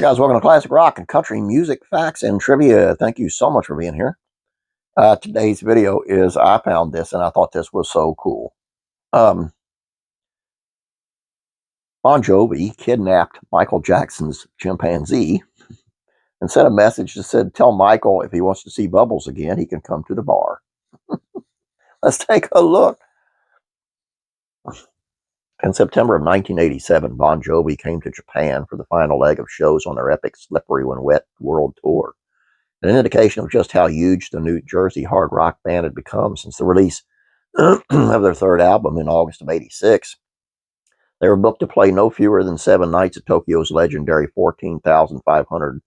Hi guys, welcome to Classic Rock and Country Music Facts and Trivia. Thank you so much for being here. Today's video is, I found this and I thought this was so cool. Bon Jovi kidnapped Michael Jackson's chimpanzee and sent a message that said, tell Michael if he wants to see Bubbles again, he can come to the bar. Let's take a look. In September of 1987, Bon Jovi came to Japan for the final leg of shows on their epic Slippery When Wet World Tour. An indication of just how huge the New Jersey hard rock band had become since the release of their third album in August of '86. They were booked to play no fewer than 7 nights at Tokyo's legendary 14,500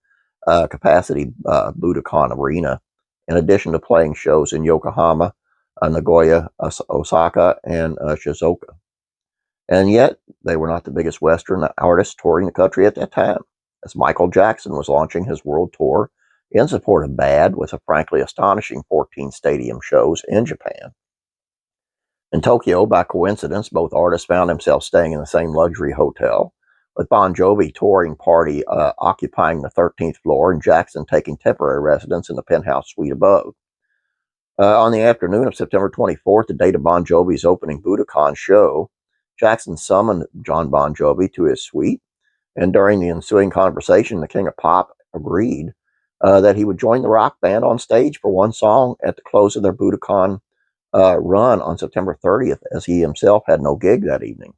capacity Budokan Arena, in addition to playing shows in Yokohama, Nagoya, Osaka, and Shizuoka. And yet, they were not the biggest Western artists touring the country at that time, as Michael Jackson was launching his world tour in support of Bad, with a frankly astonishing 14 stadium shows in Japan. In Tokyo, by coincidence, both artists found themselves staying in the same luxury hotel, with Bon Jovi touring party occupying the 13th floor and Jackson taking temporary residence in the penthouse suite above. On the afternoon of September 24th, the date of Bon Jovi's opening Budokan show, Jackson summoned John Bon Jovi to his suite, and during the ensuing conversation, the King of Pop agreed that he would join the rock band on stage for one song at the close of their Budokan run on September 30th, as he himself had no gig that evening.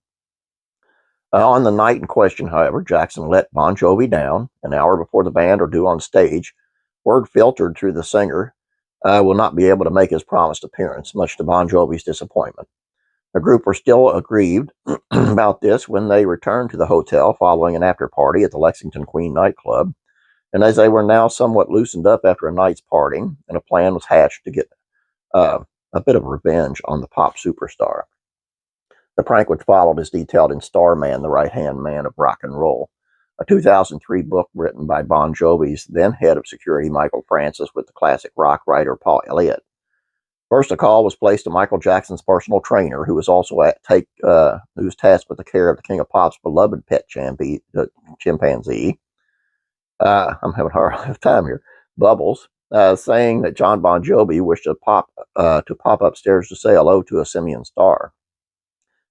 On the night in question, however, Jackson let Bon Jovi down. An hour before the band are due on stage, word filtered through the singer will not be able to make his promised appearance, much to Bon Jovi's disappointment. The group were still aggrieved about this when they returned to the hotel following an after-party at the Lexington Queen nightclub, and as they were now somewhat loosened up after a night's partying, and a plan was hatched to get a bit of revenge on the pop superstar. The prank which followed is detailed in Starman, the Right-Hand Man of Rock and Roll, a 2003 book written by Bon Jovi's then head of security, Michael Francis, with the classic rock writer Paul Elliott. First, a call was placed to Michael Jackson's personal trainer, who was also who was tasked with the care of the King of Pop's beloved pet chimpanzee. I'm having a hard time here. Bubbles, saying that John Bon Jovi wished to pop upstairs to say hello to a simian star.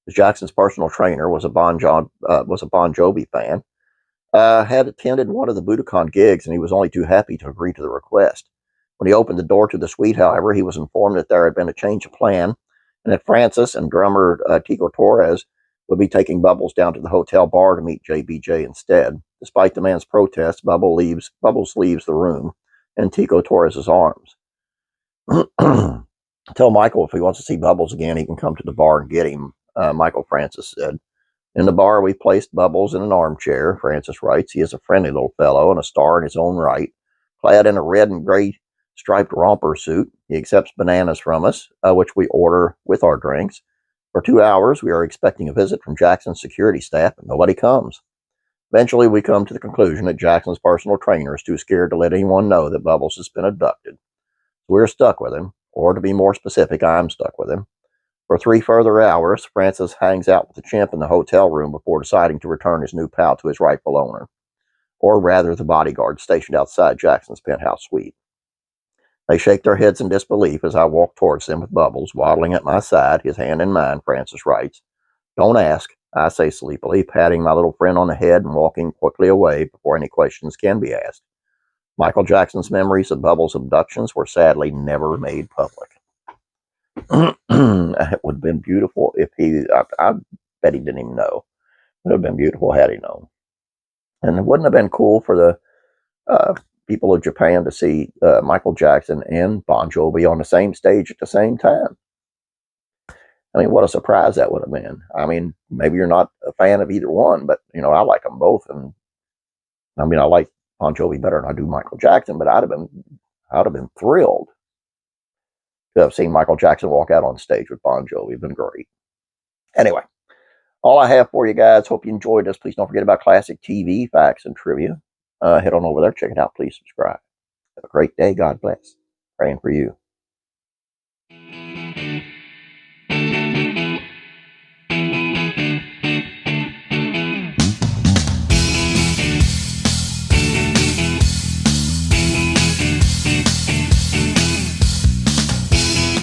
As Jackson's personal trainer was a Bon Jovi fan, had attended one of the Budokan gigs, and he was only too happy to agree to the request. When he opened the door to the suite, however, he was informed that there had been a change of plan, and that Francis and drummer Tico Torres would be taking Bubbles down to the hotel bar to meet JBJ instead. Despite the man's protest, Bubbles leaves the room in Tico Torres' arms. Tell Michael if he wants to see Bubbles again, he can come to the bar and get him, Michael Francis said. In the bar, we placed Bubbles in an armchair, Francis writes. He is a friendly little fellow and a star in his own right, clad in a red and gray striped romper suit. He accepts bananas from us, which we order with our drinks. For 2 hours, we are expecting a visit from Jackson's security staff, but nobody comes. Eventually, we come to the conclusion that Jackson's personal trainer is too scared to let anyone know that Bubbles has been abducted. So we're stuck with him, or to be more specific, I'm stuck with him. For 3 further hours, Francis hangs out with the Chimp in the hotel room before deciding to return his new pal to his rightful owner, or rather the bodyguard stationed outside Jackson's penthouse suite. They shake their heads in disbelief as I walk towards them with Bubbles waddling at my side, his hand in mine, Francis writes. Don't ask, I say sleepily, patting my little friend on the head and walking quickly away before any questions can be asked. Michael Jackson's memories of Bubbles' abductions were sadly never made public. It would have been beautiful if I bet he didn't even know. It would have been beautiful had he known. And it wouldn't have been cool for the people of Japan to see Michael Jackson and Bon Jovi on the same stage at the same time. I mean, what a surprise that would have been. I mean, maybe you're not a fan of either one, but, you know, I like them both. And I mean, I like Bon Jovi better than I do Michael Jackson, but I'd have been thrilled to have seen Michael Jackson walk out on stage with Bon Jovi. It'd been great. Anyway, all I have for you guys. Hope you enjoyed this. Please don't forget about classic TV facts and trivia. Head on over there, check it out. Please subscribe. Have a great day. God bless. Praying for you.